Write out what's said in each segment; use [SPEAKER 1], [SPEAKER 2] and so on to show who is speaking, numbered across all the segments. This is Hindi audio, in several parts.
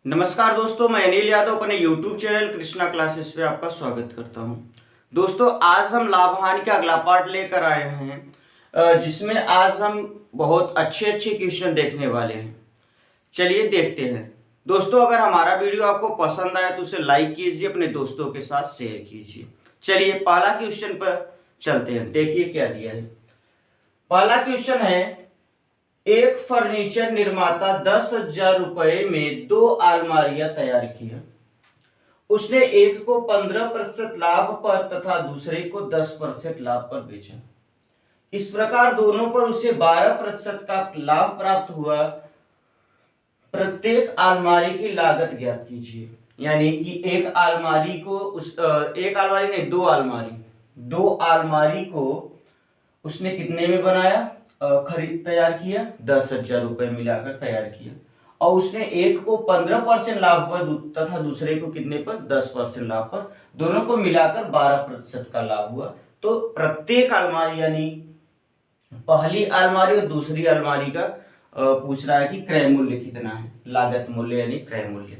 [SPEAKER 1] नमस्कार दोस्तों, मैं अनिल यादव अपने YouTube चैनल कृष्णा क्लासेस पे आपका स्वागत करता हूं। दोस्तों, आज हम लाभ हानि का अगला पार्ट लेकर आए हैं, जिसमें आज हम बहुत अच्छे अच्छे क्वेश्चन देखने वाले हैं। चलिए देखते हैं। दोस्तों, अगर हमारा वीडियो आपको पसंद आया तो उसे लाइक कीजिए, अपने दोस्तों के साथ शेयर कीजिए। चलिए पहला क्वेश्चन पर चलते हैं। देखिए क्या दिया है। पहला क्वेश्चन है, एक फर्नीचर निर्माता 10,000 रुपए में 2 अलमारियां तैयार किया। उसने एक को 15% लाभ पर तथा दूसरे को 10% लाभ पर बेचा। इस प्रकार दोनों पर उसे 12% का लाभ प्राप्त हुआ। प्रत्येक अलमारी की लागत ज्ञात कीजिए। यानी कि एक अलमारी को एक अलमारी नहीं, दो अलमारी को उसने कितने में बनाया, खरीद तैयार किया, 10,000 रुपए मिलाकर तैयार किया। और उसने एक को 15% लाभ पर तथा दूसरे को कितने पर, 10% लाभ पर, दोनों को मिलाकर 12% का लाभ हुआ। तो प्रत्येक अलमारी यानी पहली अलमारी और दूसरी अलमारी का पूछ रहा है कि क्रय मूल्य कितना है, लागत मूल्य यानी क्रय मूल्य।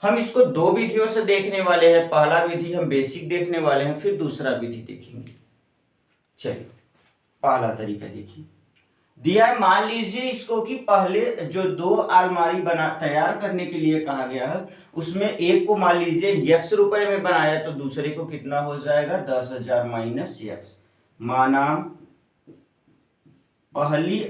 [SPEAKER 1] हम इसको दो विधियों से देखने वाले हैं। पहला विधि हम बेसिक देखने वाले हैं, फिर दूसरा विधि देखेंगे। चलिए पहला तरीका देखिए। दिया है, मान लीजिए इसको कि पहले जो दो अलमारी बना तैयार करने के लिए कहा गया है, उसमें एक को मान लीजिए x रुपए में बनाया, तो दूसरे को कितना हो जाएगा, 10,000 माइनस x। माना पहली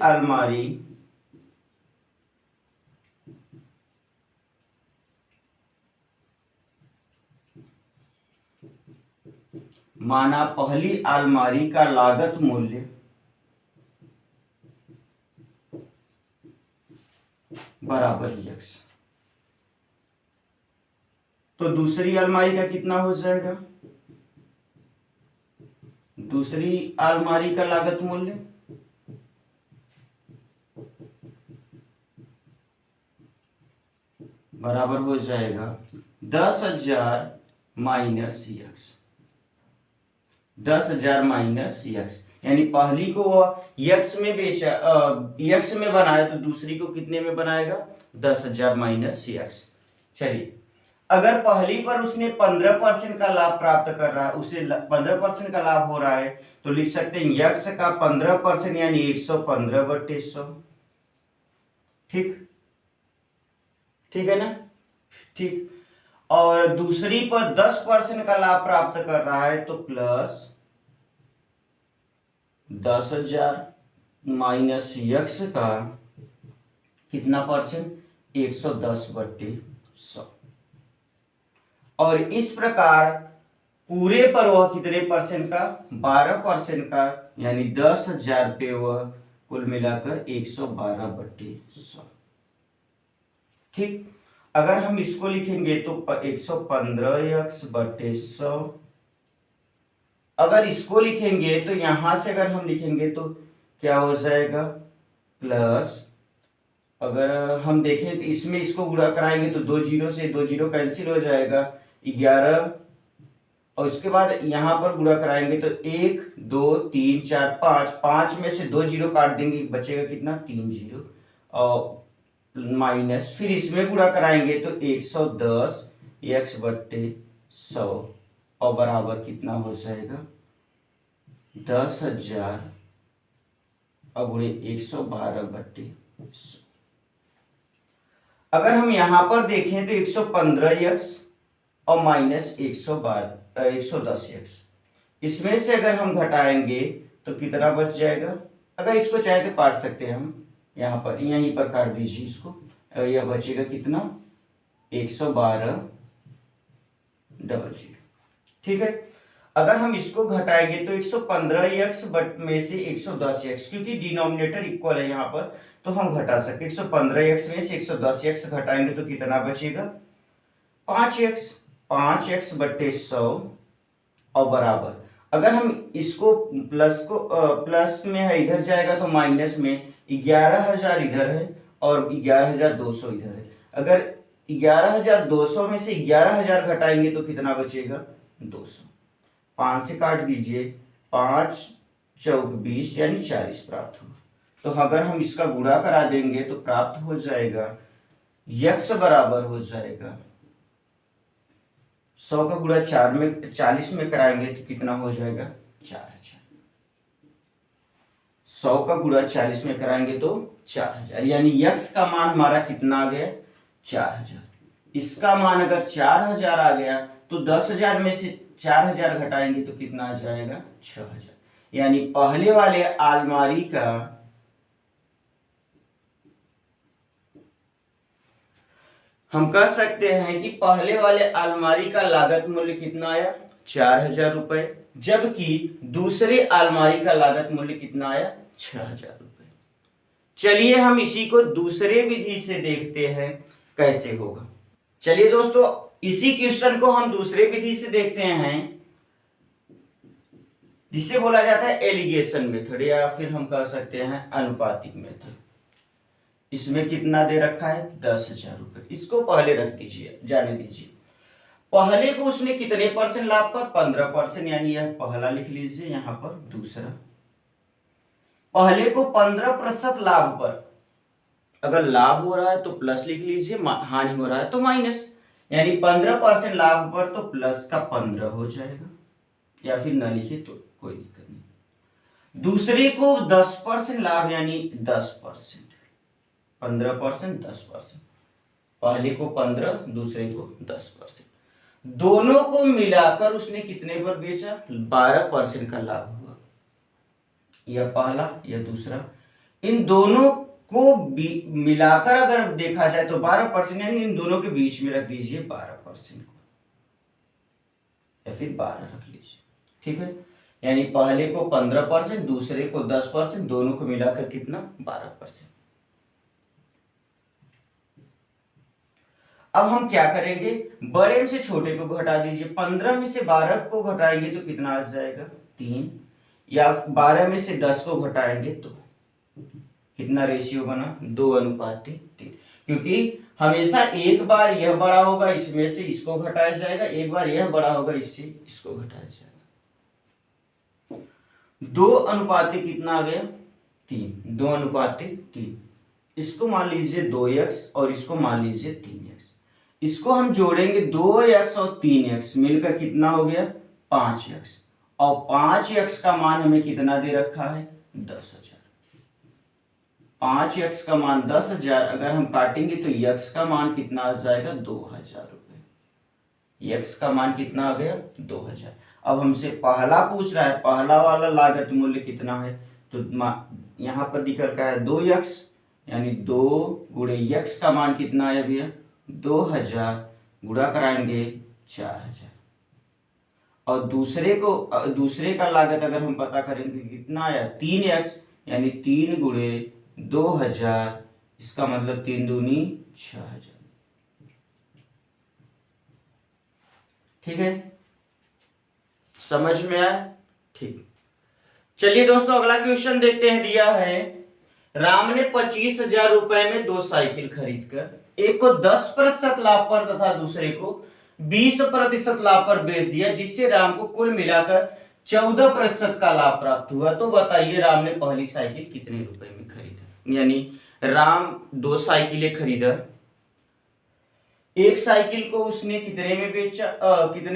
[SPEAKER 1] अलमारी का लागत मूल्य बराबर x। तो दूसरी अलमारी का कितना हो जाएगा, दूसरी अलमारी का लागत मूल्य बराबर हो जाएगा 10,000 माइनस x। 10,000 माइनस x यानी पहली को x में बेचा, x में बनाया, तो दूसरी को कितने में बनाएगा, 10,000 माइनस x। चलिए, अगर पहली पर उसने 15% का लाभ प्राप्त कर रहा है, उसे 15% का लाभ हो रहा है, तो लिख सकते हैं x का 15% यानी 115/100। ठीक ठीक है ना। ठीक। और दूसरी पर 10% का लाभ प्राप्त कर रहा है, तो प्लस 10,000 माइनस x का कितना परसेंट, 110/100। और इस प्रकार पूरे पर वह कितने परसेंट का, 12% का, यानी 10,000 पे वह कुल मिलाकर 112/100। ठीक। अगर हम इसको लिखेंगे तो 115x/100। अगर इसको लिखेंगे तो यहां से अगर हम लिखेंगे तो क्या हो जाएगा, प्लस, अगर हम देखें तो इसमें इसको गुणा कराएंगे तो 2 जीरो से 2 जीरो कैंसिल हो जाएगा, 11। और उसके बाद यहां पर गुणा कराएंगे तो 1 2 3 4 5, 5 में से 2 जीरो काट देंगे, बचेगा कितना, 3 जीरो। और माइनस, फिर इसमें गुणा कराएंगे तो 110x/100 और बराबर कितना हो जाएगा, 10,000 और गुणे 112/100। अगर हम यहां पर देखें तो 115x और माइनस 110x, इसमें से अगर हम घटाएंगे तो कितना बच जाएगा। अगर इसको चाहे तो काट सकते हैं हम, यहाँ पर यहीं पर काट दीजिए इसको, यह बचेगा कितना, 112/00। ठीक है। अगर हम इसको घटाएंगे तो 115x में से 110x, क्योंकि डिनोमिनेटर इक्वल है यहाँ पर, तो हम घटा सकते। 115x में से 110x घटाएंगे तो कितना बचेगा, 5x। 5x/100 और बराबर, अगर हम इसको प्लस में है, इधर जाएगा तो माइनस में, 11,000 इधर है और 11,200 इधर है। अगर 11,200 में से 11,000 घटाएंगे तो कितना बचेगा, 200। 5 से काट दीजिए, 5 चौक 20 यानी 40 प्राप्त हुआ। तो अगर हम इसका गुणा करा देंगे तो प्राप्त हो जाएगा यक्स बराबर हो जाएगा 100 का गुणा 4 में 40 में कराएंगे तो कितना हो जाएगा 4000। 100 का गुणा 40 में कराएंगे तो 4000, यानी यक्स का मान हमारा कितना आ गया 4000। इसका मान अगर 4000 आ गया तो 10,000 में से 4000 घटाएंगे तो कितना आ जाएगा 6000। यानी पहले वाले अलमारी का हम कह सकते हैं कि पहले वाले अलमारी का लागत मूल्य कितना आया 4000 रुपए, जबकि दूसरे अलमारी का लागत मूल्य कितना आया 6000 रुपए। चलिए हम इसी को दूसरे विधि से देखते हैं कैसे होगा। चलिए दोस्तों, इसी क्वेश्चन को हम दूसरे विधि से देखते हैं, जिसे बोला जाता है एलिगेशन मेथड, या फिर हम कह सकते हैं अनुपातिक मेथड। इसमें कितना दे रखा है 10,000 रुपए। इसको पहले रख दीजिए, जाने दीजिए। पहले को उसने कितने परसेंट लाभ पर 15%, यानी यह पहला लिख लीजिए, यहां पर दूसरा। पहले को 15% लाभ पर, अगर लाभ हो रहा है तो प्लस लिख लीजिए, हानि हो रहा है तो माइनस, यानी 15% लाभ पर तो प्लस का 15 हो जाएगा, या फिर ना लिखे तो कोई दिक्कत नहीं। दूसरे को 10% लाभ, यानी 10%, 15% 10%, पहले को 15, दूसरे को 10%। दोनों को मिलाकर उसने कितने पर बेचा 12% का लाभ हुआ, यह पहला यह दूसरा। इन दोनों को मिलाकर अगर देखा जाए तो 12%, यानी इन दोनों के बीच में रख दीजिए 12% को, या फिर 12 रख लीजिए, ठीक है। यानी पहले को 15%, दूसरे को 10%, दोनों को मिलाकर कितना 12%। अब हम क्या करेंगे, बड़े में से छोटे को घटा दीजिए। 15 में से 12 को घटाएंगे तो कितना आ जाएगा 3, या 12 में से 10 को घटाएंगे तो कितना रेशियो बना 2:3, क्योंकि हमेशा एक बार यह बड़ा होगा इसमें से इसको घटाया जाएगा, एक बार यह बड़ा होगा इससे इसको घटाया जाएगा। 2:3 कितना आ गया 3, 2:3। इसको मान लीजिए 2x और इसको मान लीजिए 3x। इसको हम जोड़ेंगे 2x और 3x मिलकर कितना हो गया 5x, और 5x का मान हमें कितना दे रखा है 10,000। 5x का मान 10,000, अगर हम काटेंगे तो x का मान कितना आ जाएगा 2,000 रुपए। x का मान कितना आ गया 2,000। अब हमसे पहला पूछ रहा है, पहला वाला लागत मूल्य कितना है, तो यहाँ पर दिख रखा है 2x, यानी 2 गुणे x का मान कितना आया भैया 2,000, गुणा कराएंगे 4,000। और दूसरे का लागत अगर हम पता करेंगे कितना आया 3x, यानी 3 गुणे 2,000, इसका मतलब 3 दूनी 6,000। ठीक है, समझ में आया, ठीक। चलिए दोस्तों अगला क्वेश्चन देखते हैं। दिया है राम ने 25,000 रुपए में 2 साइकिल खरीदकर एक को 10% लाभ पर तथा दूसरे को 20% लाभ पर बेच दिया, जिससे राम को कुल मिलाकर 14% का लाभ प्राप्त हुआ। तो बताइए राम ने पहली साइकिल कितने रुपए में खरीदा। यानी राम 2 साइकिलें खरीदा, एक साइकिल को उसने कितने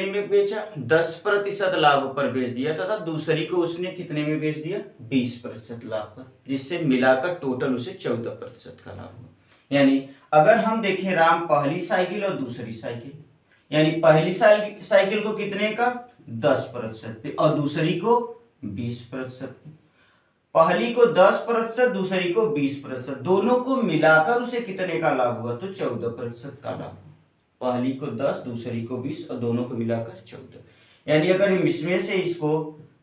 [SPEAKER 1] में बेचा 10% लाभ पर बेच दिया, तथा दूसरी को उसने कितने में बेच दिया 20% लाभ पर, जिससे मिलाकर टोटल उसे 14% का लाभ हुआ। यानी अगर हम देखें राम पहली साइकिल और दूसरी साइकिल, यानी पहली साइकिल को कितने का 10% पे और दूसरी को 20%। पहली को 10%, दूसरी को 20%, दोनों को मिलाकर उसे कितने का लाभ हुआ तो 14% का लाभ। पहली को 10, दूसरी को 20 और दोनों को मिलाकर 14। यानी अगर हम इसमें से इसको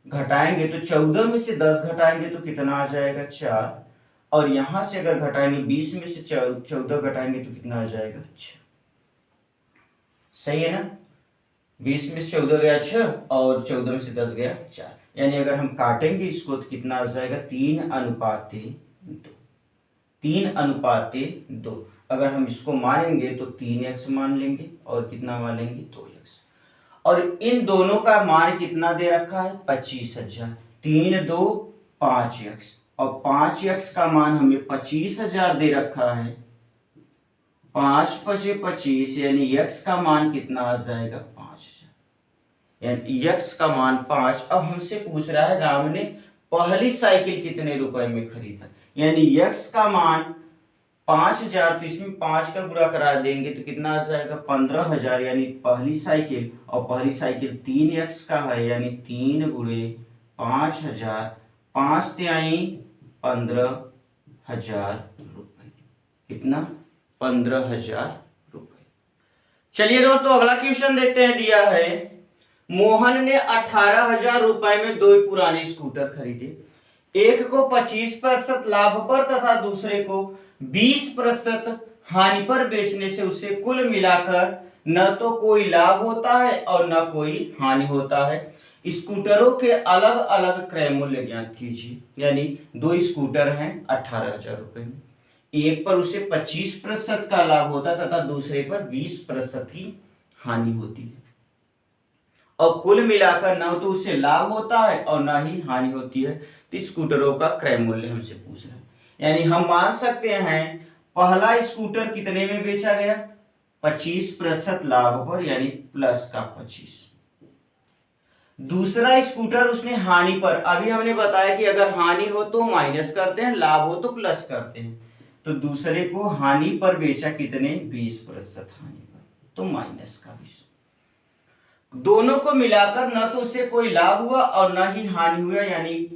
[SPEAKER 1] घटाएंगे तो 14 में से 10 घटाएंगे तो कितना आ जाएगा 4, और यहां से अगर घटाएंगे 20 में से 14 घटाएंगे तो कितना आ जाएगा 6। सही है ना, 20 में से 14 गया 6 और 14 में से 10 गया 4। यानी अगर हम काटेंगे इसको तो कितना आ जाएगा 3:2। 3:2। अगर हम इसको मानेंगे तो 3x मान लेंगे और कितना मान लेंगे 2x, और इन दोनों का मान कितना दे रखा है 25,000। 3 2 5x, और 5x का मान हमें 25,000 दे रखा है, 5 पचे 25 यानी x का मान कितना आ जाएगा 5000, यानी x का मान 5। अब हमसे पूछ रहा है राम ने पहली साइकिल कितने रुपए में खरीदा, यानी x का मान 5000, तो इसमें 5 का गुणा करा देंगे तो कितना आ जाएगा 15000, यानी पहली साइकिल, और पहली साइकिल 3x का है यानी 3 गुणे 5000, 5 तिहाई 15,000 रुपए, कितना 15,000 रुपए। चलिए दोस्तों अगला क्वेश्चन देखते हैं। दिया है मोहन ने 18,000 रुपए में 2 पुराने स्कूटर खरीदे, एक को 25% लाभ पर तथा दूसरे को 20% हानि पर बेचने से उसे कुल मिलाकर न तो कोई लाभ होता है और न कोई हानि होता है। स्कूटरों के अलग अलग क्रय मूल्य ज्ञात कीजिए, यानी 2 स्कूटर हैं 18,000 रुपए में, एक पर उसे 25% का लाभ होता है तथा दूसरे पर 20% की हानि होती है, और कुल मिलाकर न तो उससे लाभ होता है और न ही हानि होती है। तो स्कूटरों का क्रय मूल्य हमसे पूछ रहे हैं, यानी हम मान सकते हैं पहला स्कूटर कितने में बेचा गया 25% लाभ पर यानी प्लस का 25। दूसरा स्कूटर उसने हानि पर, अभी हमने बताया कि अगर हानि हो तो माइनस करते हैं, लाभ हो तो प्लस करते हैं, तो दूसरे को हानि पर बेचा कितने 20% हानि पर, तो माइनस का 20। दोनों को मिलाकर न तो उससे कोई लाभ हुआ और न ही हानि हुआ, यानी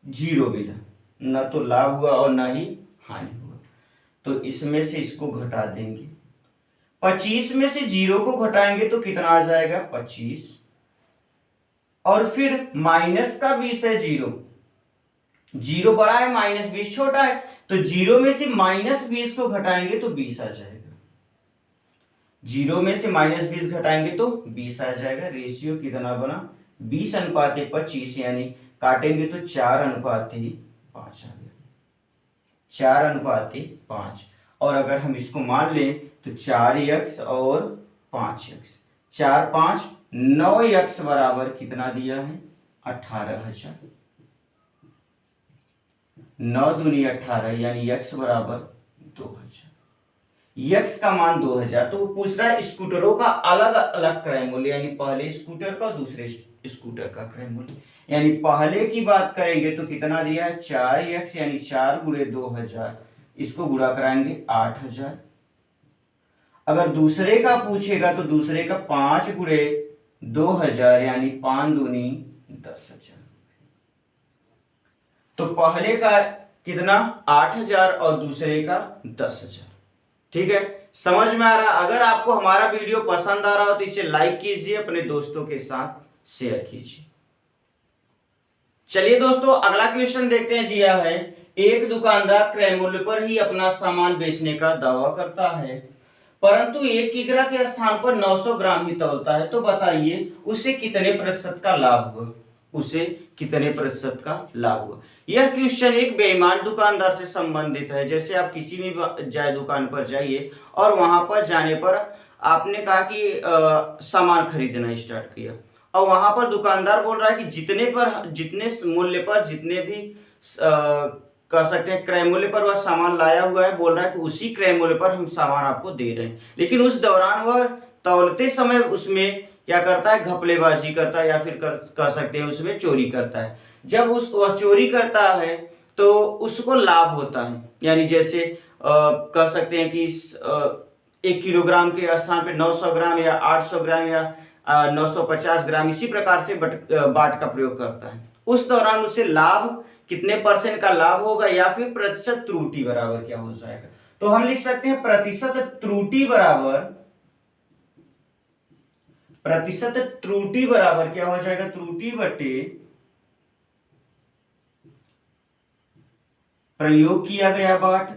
[SPEAKER 1] 0 मिला, न तो लाभ हुआ और न ही हानि हुआ, तो इसमें से इसको घटा देंगे। 25 में से 0 को घटाएंगे तो कितना आ जाएगा 25, और फिर माइनस का 20 है 0 बड़ा है माइनस 20 छोटा है, तो 0 में से माइनस 20 को घटाएंगे तो 20 आ जाएगा, 0 में से माइनस 20 घटाएंगे तो 20 आ जाएगा। रेशियो कितना बना 20:25, यानी काटेंगे तो 4:5 आ गया, 4:5। और अगर हम इसको मान लें तो 4x और 5x, 4 5 9x बराबर कितना दिया है 18,000, 9 दूनी 18 यानी x बराबर 2000, x का मान 2000। तो वो पूछ रहा है स्कूटरों का अलग अलग क्रय मूल्य, यानी पहले स्कूटर का दूसरे स्कूटर का क्रय मूल्य। यानी पहले की बात करेंगे तो कितना दिया है 4x यानी 4 गुणे 2000, इसको गुणा कराएंगे 8000। अगर दूसरे का पूछेगा तो दूसरे का 5 गुणे 2000 यानी 5 दूनी 10,000। तो पहले का कितना 8000 और दूसरे का 10,000। ठीक है, समझ में आ रहा। अगर आपको हमारा वीडियो पसंद आ रहा हो तो इसे लाइक कीजिए, अपने दोस्तों के साथ शेयर कीजिए। चलिए दोस्तों अगला क्वेश्चन देखते हैं। दिया है एक दुकानदार क्रय मूल्य पर ही अपना सामान बेचने का दावा करता है, परंतु 1 किग्रा के स्थान पर 900 ग्राम ही तौलता है, तो बताइए उसे कितने प्रतिशत का लाभ हुआ, उसे कितने प्रतिशत का लाभ हुआ। यह क्वेश्चन एक बेईमान दुकानदार से संबंधित है। जैसे आप किसी भी जाए दुकान पर जाइए और वहां पर जाने पर आपने कहा कि सामान खरीदना स्टार्ट किया, और वहां पर दुकानदार बोल रहा है कि जितने मूल्य पर, जितने भी कह सकते हैं क्रय मूल्य पर वह सामान लाया हुआ है, बोल रहा है कि उसी क्रय मूल्य पर हम सामान आपको दे रहे हैं, लेकिन उस दौरान वह तौलते समय उसमें क्या करता है घपलेबाजी करता है, या फिर कह सकते हैं उसमें चोरी करता है। जब वह चोरी करता है तो उसको लाभ होता है, यानी जैसे कह सकते हैं कि 1 किलोग्राम के स्थान पे 900 ग्राम या 800 ग्राम या 950 ग्राम, इसी प्रकार से बाट का प्रयोग करता है। उस दौरान उसे लाभ कितने % का लाभ होगा, या फिर प्रतिशत त्रुटि बराबर क्या हो जाएगा। तो हम लिख सकते हैं प्रतिशत त्रुटि बराबर क्या हो जाएगा, त्रुटि बटे प्रयोग किया गया बाट,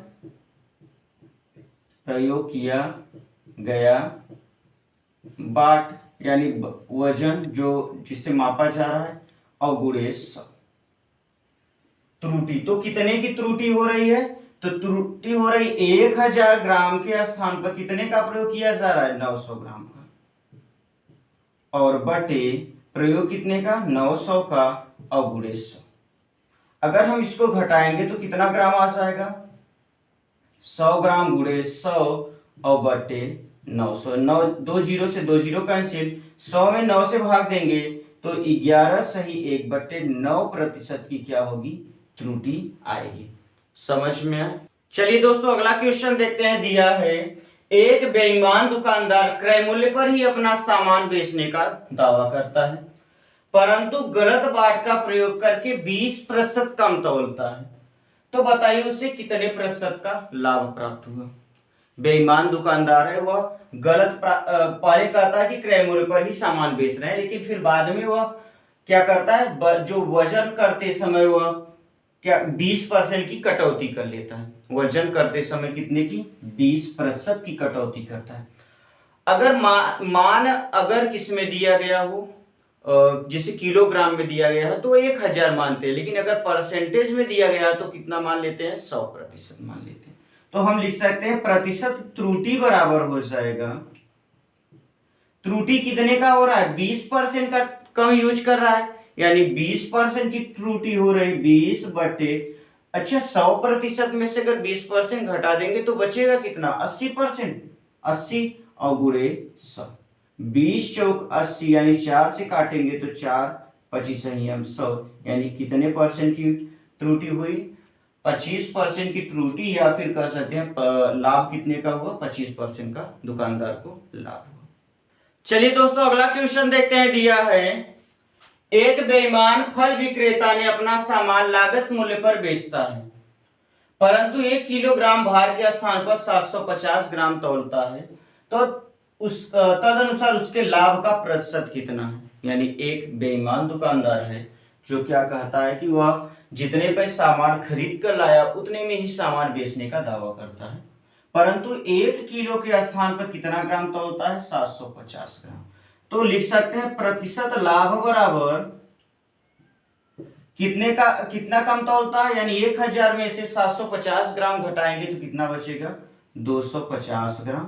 [SPEAKER 1] प्रयोग किया गया बाट यानी वजन जो जिससे मापा जा रहा है, और गुणे 100। त्रुटि तो कितने की त्रुटि हो रही है, तो त्रुटि हो रही 1000 ग्राम के स्थान पर कितने का प्रयोग किया जा रहा है 900 ग्राम का, और बटे प्रयोग कितने का 900 का और गुणे 100। अगर हम इसको घटाएंगे तो कितना ग्राम आ जाएगा 100 ग्राम गुणे 100 और बटे 900। 9 दो जीरो से दो जीरो कैंसिल, 100 में 9 से भाग देंगे तो 11 सही 1/9% की क्या होगी, त्रुटि आएगी। समझ में आया? चलिए दोस्तों अगला क्वेश्चन देखते हैं। दिया है एक बेईमान दुकानदार क्रय मूल्य पर ही अपना सामान बेचने का दावा करता है, परंतु गलत बाट का प्रयोग करके 20% कम तौलता है, तो बताइए उसे कितने प्रतिशत का लाभ प्राप्त हुआ। बेईमान दुकानदार है, वह गलत पहले कहता है कि क्रय मूल्य पर ही सामान बेच रहे हैं, लेकिन फिर बाद में वह क्या करता है, जो वजन करते समय वह क्या 20% की कटौती कर लेता है। वजन करते समय कितने की, 20% की कटौती करता है। अगर मान अगर किसमें दिया गया हो, जैसे किलोग्राम में दिया गया है तो 1000 मानते हैं, लेकिन अगर परसेंटेज में दिया गया तो कितना मान लेते हैं, 100% मान लेते हैं। तो हम लिख सकते हैं प्रतिशत त्रुटि बराबर हो जाएगा, त्रुटि कितने का हो रहा है, 20% का कम यूज कर रहा है, यानी 20% की त्रुटि हो रही 20 बटे, अच्छा 100% में से अगर 20% घटा देंगे तो बचेगा कितना, 80%। 80 और गुणे 100, 20 चौक 80 यानी 4 से काटेंगे तो 4 25 हम 100, यानी कितने परसेंट की त्रुटि हुई, 25% की त्रुटि, या फिर कह सकते हैं लाभ कितने का हुआ, 25% का दुकानदार को लाभ हुआ। चलिए दोस्तों अगला क्वेश्चन देखते हैं। दिया है एक बेईमान फल विक्रेता ने अपना सामान लागत मूल्य पर बेचता है, परंतु 1 किलोग्राम भार के स्थान पर 750 ग्राम तौलता है, तो तदनुसार उसके लाभ का प्रतिशत कितना है। यानी एक बेईमान दुकानदार है जो क्या कहता है कि वह जितने पे सामान खरीद कर लाया उतने में ही सामान बेचने का दावा करता है, परंतु 1 किलो के स्थान पर कितना ग्राम तौलता है, 750 ग्राम। तो लिख सकते हैं प्रतिशत लाभ बराबर कितना कम तौलता है, यानी 1000 में से 750 ग्राम घटाएंगे तो कितना बचेगा, 250 ग्राम,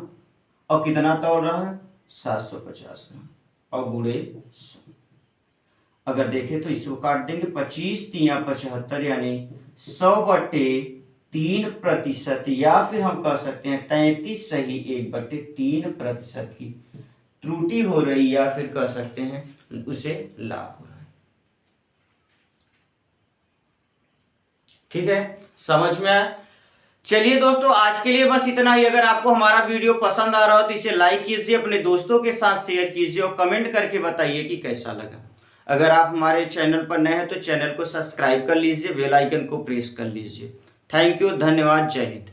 [SPEAKER 1] और कितना तौल रहा है, 750 ग्राम, और गुणे 100। अगर देखें तो इसको काट देंगे, 25 तिया 75 यानी 100 बटे 3%, या फिर हम कह सकते हैं 33 सही 1/3% की त्रुटि हो रही, या फिर कह सकते हैं उसे लाभ हो रहा है। ठीक है, समझ में आया? चलिए दोस्तों आज के लिए बस इतना ही। अगर आपको हमारा वीडियो पसंद आ रहा हो तो इसे लाइक कीजिए, अपने दोस्तों के साथ शेयर कीजिए और कमेंट करके बताइए कि कैसा लगा। अगर आप हमारे चैनल पर नए हैं तो चैनल को सब्सक्राइब कर लीजिए, बेल आइकन को प्रेस कर लीजिए। थैंक यू, धन्यवाद, जय हिंद।